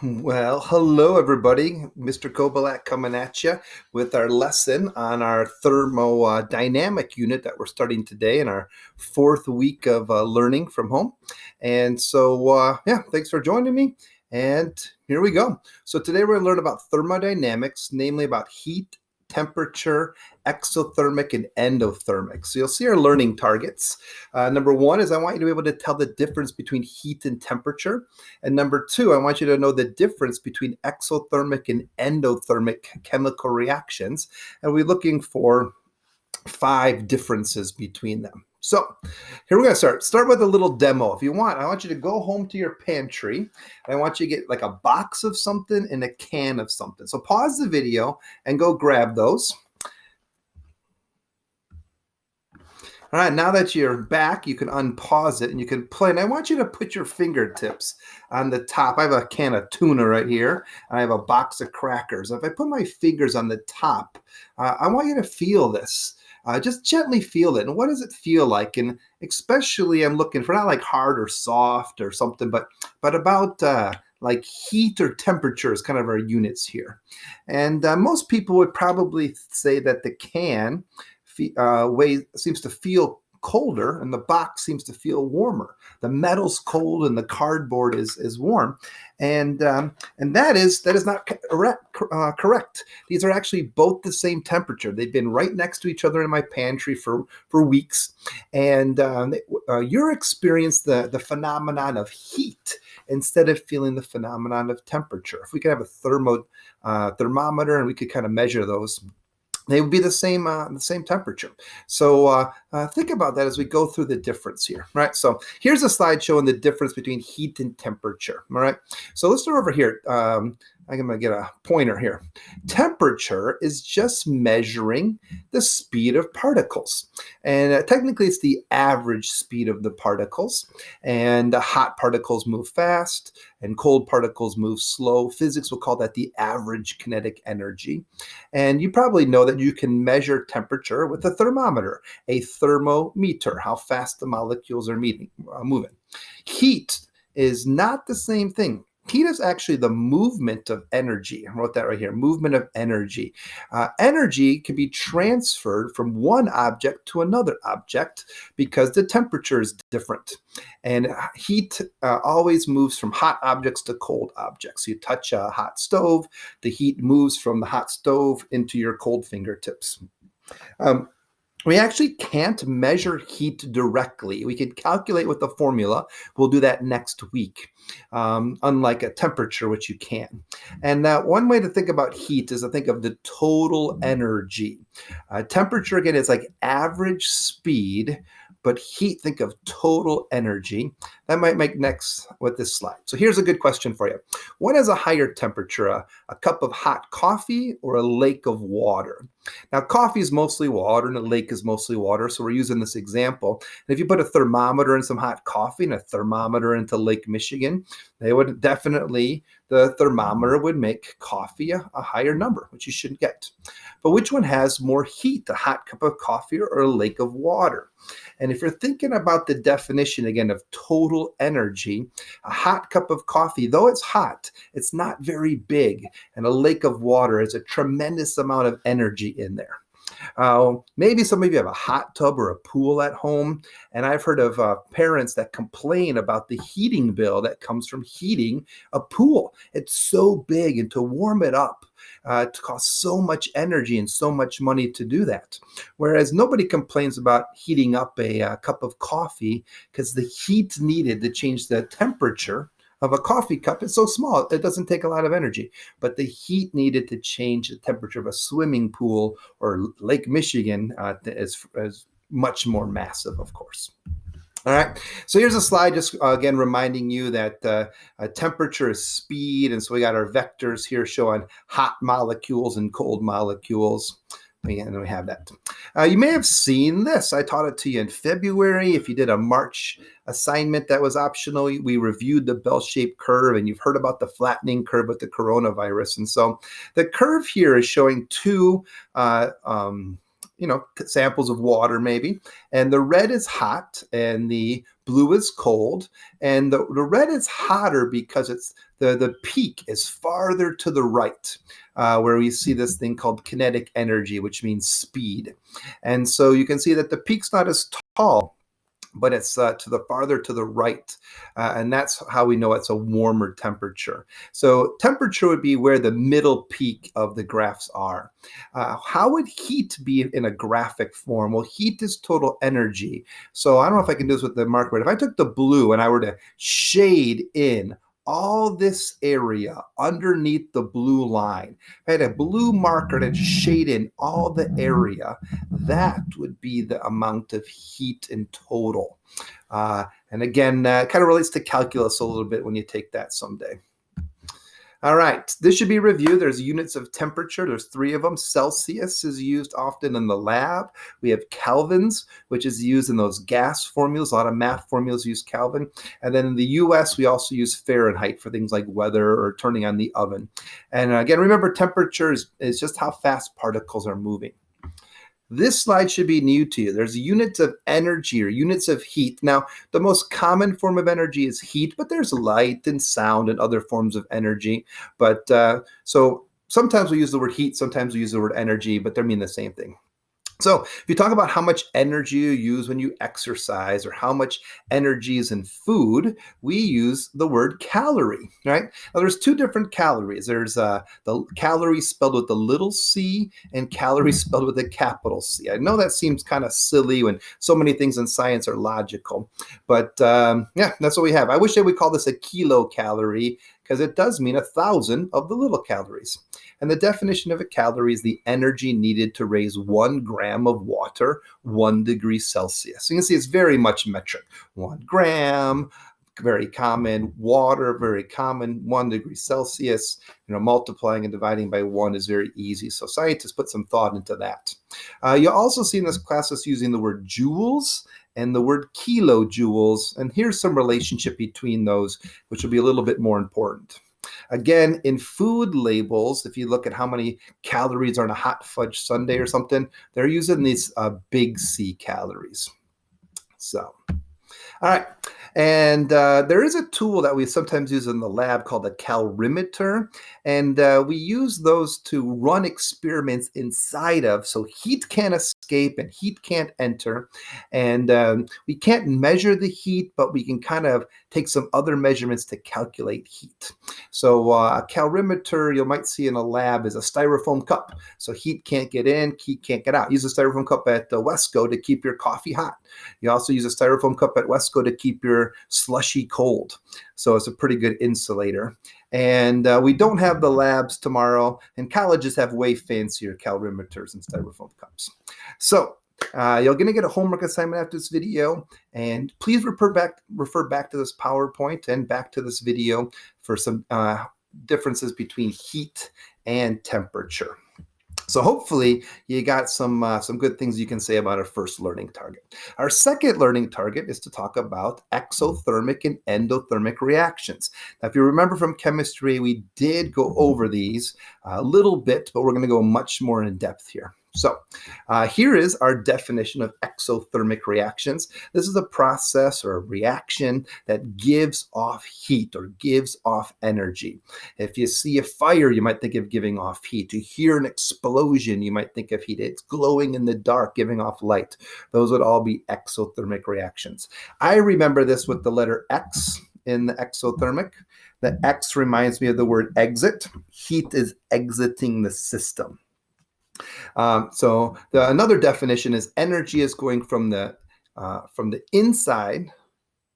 Well, hello everybody. Mr. Kobalak coming at you with our lesson on our thermodynamic unit that we're starting today in our fourth week of learning from home. And so, yeah, thanks for joining me. And here we go. So today we're going to learn about thermodynamics, namely about heat, temperature, exothermic, and endothermic. So you'll see our learning targets. Number one is I want you to be able to tell the difference between heat and temperature. And number two, I want you to know the difference between exothermic and endothermic chemical reactions. And we're looking for 5 differences between them. So here we're going to start with a little demo. If you want, I want you to go home to your pantry and I want you to get like a box of something and a can of something. So pause the video and go grab those. All right, now that you're back, you can unpause it and you can play. And I want you to put your fingertips on the top. I have a can of tuna right here. I have a box of crackers. If I put my fingers on the top, I want you to feel this. Just gently feel it. And what does it feel like? And especially I'm looking for not like hard or soft or something, but about like heat or temperature is kind of our units here. And most people would probably say that the can seems to feel colder and the box seems to feel warmer. The metal's cold and the cardboard is warm, and that is not correct. These are actually both the same temperature. They've been right next to each other in my pantry for weeks, and you're experiencing the phenomenon of heat instead of feeling the phenomenon of temperature. If we could have a thermometer and we could kind of measure those, they would be the same temperature. So think about that as we go through the difference here, right? So here's a slide showing the difference between heat and temperature, all right? So let's start over here. I'm going to get a pointer here. Temperature is just measuring the speed of particles. And technically, it's the average speed of the particles. And hot particles move fast, and cold particles move slow. Physics will call that the average kinetic energy. And you probably know that you can measure temperature with a thermometer, a thermometer, how fast the molecules are moving. Heat is not the same thing. Heat is actually the movement of energy. I wrote that right here, movement of energy. Energy can be transferred from one object to another object because the temperature is different. And heat always moves from hot objects to cold objects. You touch a hot stove, the heat moves from the hot stove into your cold fingertips. We actually can't measure heat directly. We can calculate with the formula. We'll do that next week, unlike a temperature, which you can. And one way to think about heat is to think of the total energy. Temperature, again, is like average speed, but heat, think of total energy. That might make next with this slide. So here's a good question for you. What is a higher temperature, a cup of hot coffee or a lake of water? Now, coffee is mostly water and a lake is mostly water, so we're using this example. And if you put a thermometer in some hot coffee and a thermometer into Lake Michigan, they would definitely, the thermometer would make coffee a higher number, which you shouldn't get. But which one has more heat, a hot cup of coffee or a lake of water? And if you're thinking about the definition again of total energy, a hot cup of coffee, though it's hot, it's not very big. And a lake of water is a tremendous amount of energy in there. Maybe some of you have a hot tub or a pool at home, and I've heard of parents that complain about the heating bill that comes from heating a pool. It's so big, and to warm it up, it costs so much energy and so much money to do that. Whereas nobody complains about heating up a cup of coffee because the heat needed to change the temperature of a coffee cup is so small, it doesn't take a lot of energy. But the heat needed to change the temperature of a swimming pool or Lake Michigan is much more massive, of course. All right, so here's a slide just again reminding you that temperature is speed, and so we got our vectors here showing hot molecules and cold molecules. And we have that. You may have seen this. I taught it to you in February. If you did a March assignment that was optional, we reviewed the bell-shaped curve, and you've heard about the flattening curve with the coronavirus. And so the curve here is showing two samples of water maybe. And the red is hot and the blue is cold. And the red is hotter because it's the peak is farther to the right, where we see this thing called kinetic energy, which means speed. And so you can see that the peak's not as tall, but it's to the farther to the right. And that's how we know it's a warmer temperature. So temperature would be where the middle peak of the graphs are. How would heat be in a graphic form? Well, heat is total energy. So I don't know if I can do this with the marker, but if I took the blue and I were to shade in all this area underneath the blue line, if I had a blue marker to shade in all the area, that would be the amount of heat in total. And again, kind of relates to calculus a little bit when you take that someday. All right, this should be reviewed. There's units of temperature. There's 3 of them. Celsius is used often in the lab. We have kelvins, which is used in those gas formulas. A lot of math formulas use Kelvin. And then in the US, we also use Fahrenheit for things like weather or turning on the oven. And again, remember, temperature is just how fast particles are moving. This slide should be new to you. There's units of energy or units of heat. Now, the most common form of energy is heat, but there's light and sound and other forms of energy. But so sometimes we use the word heat, sometimes we use the word energy, but they mean the same thing. So if you talk about how much energy you use when you exercise or how much energy is in food, we use the word calorie, right? Now there's 2 different calories. There's the calorie spelled with the little c and calorie spelled with a capital C. I know that seems kind of silly when so many things in science are logical, but yeah, that's what we have. I wish they would call this a kilocalorie because it does mean 1,000 of the little calories. And the definition of a calorie is the energy needed to raise 1 gram of water 1 degree Celsius. So you can see it's very much metric. 1 gram, very common. Water, very common. 1 degree Celsius. Multiplying and dividing by 1 is very easy. So scientists put some thought into that. You'll also see in this class us using the word joules and the word kilojoules. And here's some relationship between those, which will be a little bit more important. Again, in food labels, if you look at how many calories are in a hot fudge sundae or something, they're using these big C calories. So, all right. And there is a tool that we sometimes use in the lab called a calorimeter. And we use those to run experiments inside of, so heat can't escape and heat can't enter. And we can't measure the heat, but we can kind of take some other measurements to calculate heat. So a calorimeter you might see in a lab is a styrofoam cup. So heat can't get in, heat can't get out. Use a styrofoam cup at Wesco to keep your coffee hot. You also use a styrofoam cup at Wesco to keep your slushy cold. So it's a pretty good insulator. And we don't have the labs tomorrow, and colleges have way fancier calorimeters and styrofoam cups. So you're going to get a homework assignment after this video, and please refer back to this PowerPoint and back to this video for some differences between heat and temperature. So hopefully you got some good things you can say about our first learning target. Our second learning target is to talk about exothermic and endothermic reactions. Now, if you remember from chemistry, we did go over these a little bit, but we're going to go much more in depth here. So here is our definition of exothermic reactions. This is a process or a reaction that gives off heat or gives off energy. If you see a fire, you might think of giving off heat. You hear an explosion, you might think of heat. It's glowing in the dark, giving off light. Those would all be exothermic reactions. I remember this with the letter X in the exothermic. The X reminds me of the word exit. Heat is exiting the system. So another definition is energy is going from the inside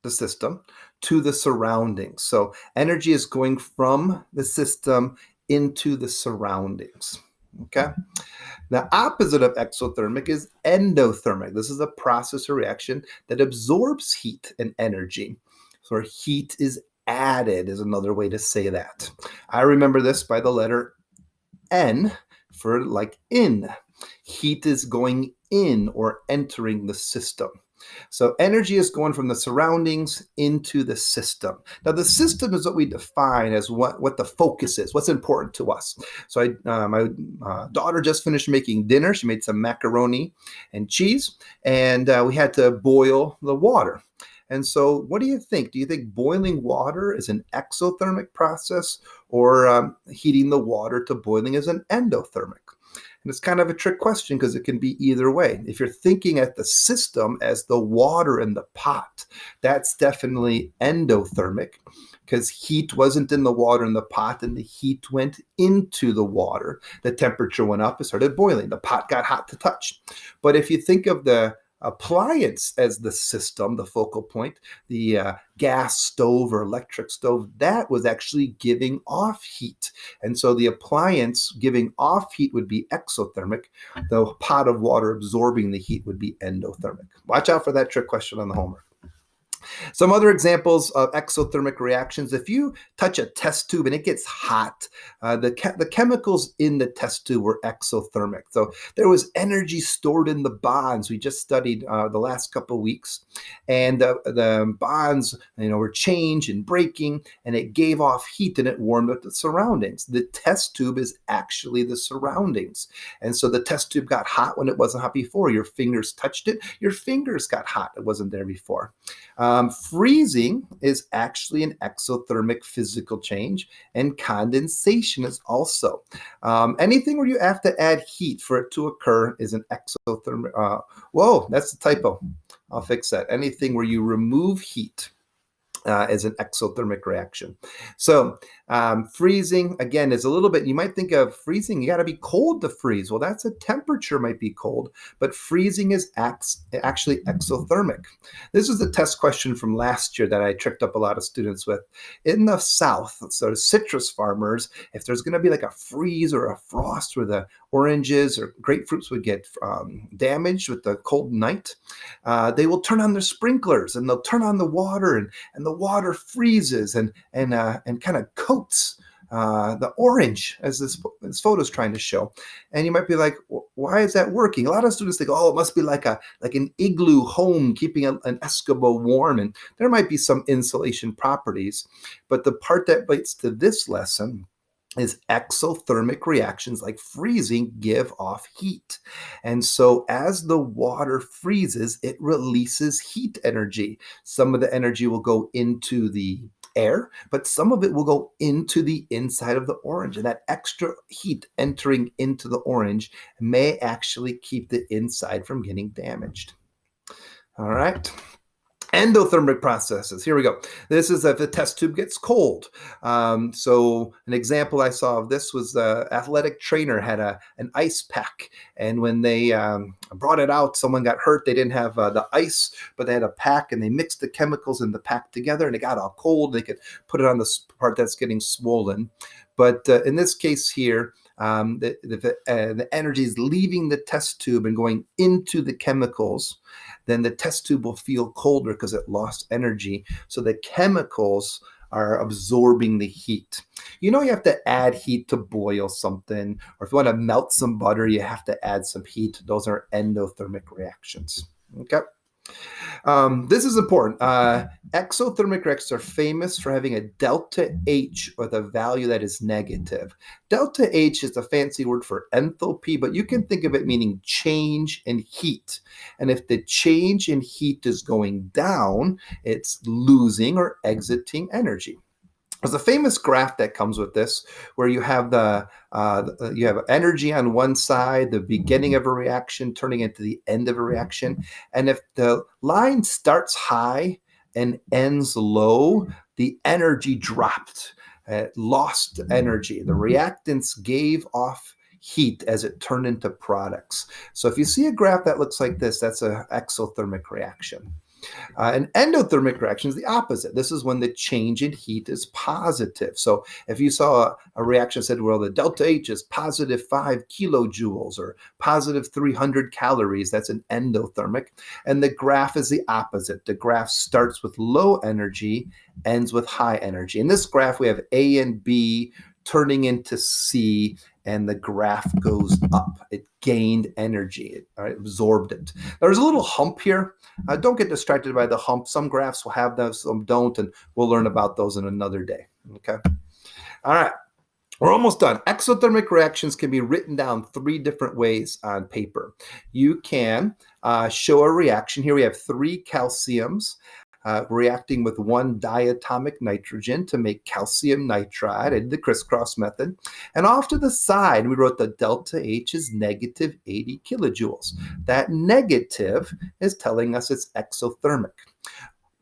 the system to the surroundings. So energy is going from the system into the surroundings. Okay. The opposite of exothermic is endothermic. This is a process or reaction that absorbs heat and energy. So heat is added is another way to say that. I remember this by the letter N for like in. Heat is going in or entering the system. So energy is going from the surroundings into the system. Now, the system is what we define as what the focus is, what's important to us. So my daughter just finished making dinner. She made some macaroni and cheese, and we had to boil the water. And so what do you think? Do you think boiling water is an exothermic process, or heating the water to boiling is an endothermic? And it's kind of a trick question because it can be either way. If you're thinking at the system as the water in the pot, that's definitely endothermic because heat wasn't in the water in the pot and the heat went into the water. The temperature went up, it started boiling. The pot got hot to touch. But if you think of the appliance as the system, the focal point, the gas stove or electric stove, that was actually giving off heat. And so the appliance giving off heat would be exothermic. The pot of water absorbing the heat would be endothermic. Watch out for that trick question on the homework. Some other examples of exothermic reactions: if you touch a test tube and it gets hot, the chemicals in the test tube were exothermic. So there was energy stored in the bonds. We just studied the last couple of weeks, and the bonds, were changed and breaking, and it gave off heat and it warmed up the surroundings. The test tube is actually the surroundings, and so the test tube got hot when it wasn't hot before. Your fingers touched it. Your fingers got hot. It wasn't there before. Freezing is actually an exothermic physical change, and condensation is also. Anything where you have to add heat for it to occur is an exothermic. Whoa, that's the typo. I'll fix that. Anything where you remove heat is an exothermic reaction. So freezing, again, is a little bit, you might think of freezing, you got to be cold to freeze. Well, that's a temperature might be cold, but freezing is actually exothermic. This is a test question from last year that I tricked up a lot of students with. In the South, so citrus farmers, if there's going to be like a freeze or a frost where the oranges or grapefruits would get damaged with the cold night, they will turn on their sprinklers and they'll turn on the water, and the water freezes and kind of coats the orange, as this photo is trying to show. And you might be like, why is that working? A lot of students think, oh, it must be like an igloo home keeping an Eskimo warm, and there might be some insulation properties. But the part that relates to this lesson is exothermic reactions like freezing give off heat. And so as the water freezes, it releases heat energy. Some of the energy will go into the air, but some of it will go into the inside of the orange. And that extra heat entering into the orange may actually keep the inside from getting damaged. All right. Endothermic processes. Here we go. This is if the test tube gets cold. So an example I saw of this was an athletic trainer had an ice pack, and when they brought it out, someone got hurt. They didn't have the ice, but they had a pack, and they mixed the chemicals in the pack together, and it got all cold. They could put it on the part that's getting swollen. But in this case here, the energy is leaving the test tube and going into the chemicals, then the test tube will feel colder because it lost energy. So the chemicals are absorbing the heat. You have to add heat to boil something, or if you want to melt some butter, you have to add some heat. Those are endothermic reactions. Okay. This is important. Exothermic reactions are famous for having a delta H with a value that is negative. Delta H is a fancy word for enthalpy, but you can think of it meaning change in heat. And if the change in heat is going down, it's losing or exiting energy. There's a famous graph that comes with this, where you have you have energy on one side, the beginning of a reaction turning into the end of a reaction, and if the line starts high and ends low, the energy dropped, lost energy. The reactants gave off heat as it turned into products. So if you see a graph that looks like this, that's an exothermic reaction. An endothermic reaction is the opposite. This is when the change in heat is positive. So if you saw a reaction that said, well, the delta H is positive 5 kilojoules or positive 300 calories, that's an endothermic. And the graph is the opposite. The graph starts with low energy, ends with high energy. In this graph, we have A and B, turning into C, and the graph goes up. It gained energy. It absorbed it. There's a little hump here. Don't get distracted by the hump. Some graphs will have those, some don't, and we'll learn about those in another day. Okay. All right. We're almost done. Exothermic reactions can be written down 3 different ways on paper. You can show a reaction. Here we have 3 calciums reacting with 1 diatomic nitrogen to make calcium nitride. I did the crisscross method. And off to the side, we wrote the delta H is negative 80 kilojoules. That negative is telling us it's exothermic.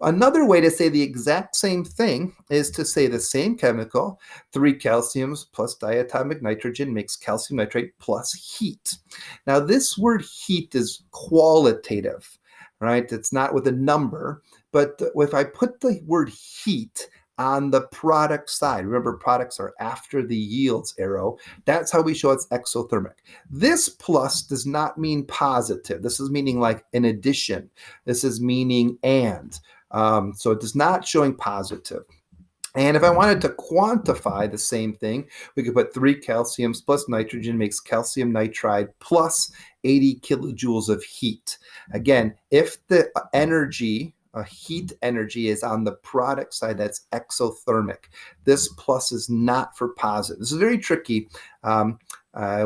Another way to say the exact same thing is to say the same chemical, 3 calciums plus diatomic nitrogen makes calcium nitrate plus heat. Now, this word heat is qualitative, right? It's not with a number, but if I put the word heat on the product side, remember products are after the yields arrow, that's how we show it's exothermic. This plus does not mean positive. This is meaning like in addition. This is meaning and. So it is not showing positive. And if I wanted to quantify the same thing, we could put 3 calciums plus nitrogen makes calcium nitride plus 80 kilojoules of heat. Again, if the energy, heat energy is on the product side, that's exothermic. This plus is not for positive. This is very tricky.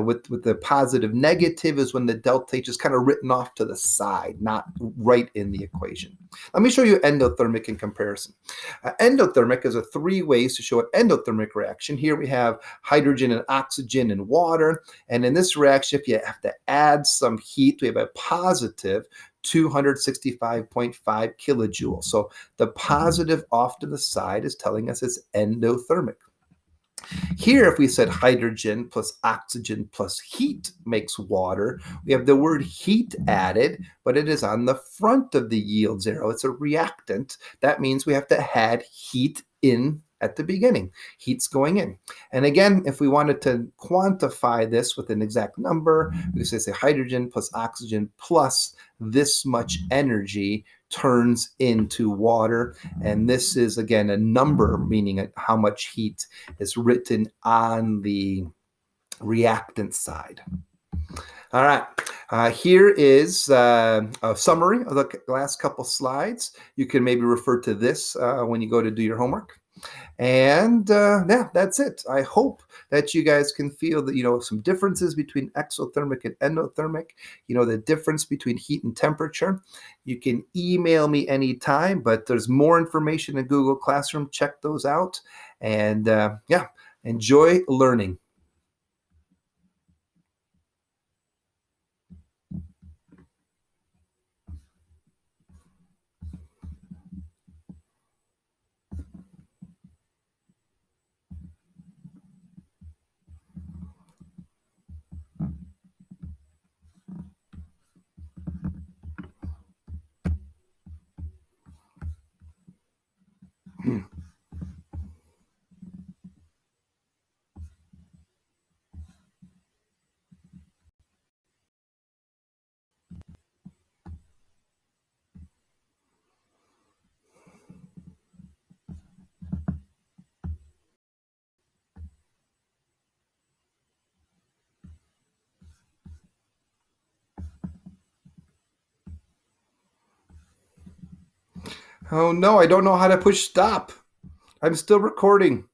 With the positive. Negative is when the delta H is kind of written off to the side, not right in the equation. Let me show you endothermic in comparison. Endothermic is 3 ways to show an endothermic reaction. Here we have hydrogen and oxygen and water. And in this reaction, if you have to add some heat, we have a positive 265.5 kilojoules. So the positive off to the side is telling us it's endothermic. Here, if we said hydrogen plus oxygen plus heat makes water, we have the word heat added, but it is on the front of the yields arrow. It's a reactant. That means we have to add heat in at the beginning. Heat's going in. And again, if we wanted to quantify this with an exact number, we could say hydrogen plus oxygen plus this much energy turns into water. And this is, again, a number, meaning how much heat is written on the reactant side. All right, here is a summary of the last couple slides. You can maybe refer to this when you go to do your homework. And yeah, that's it. I hope that you guys can feel that, some differences between exothermic and endothermic, the difference between heat and temperature. You can email me anytime, but there's more information in Google Classroom. Check those out. And yeah, enjoy learning. Oh no, I don't know how to push stop. I'm still recording.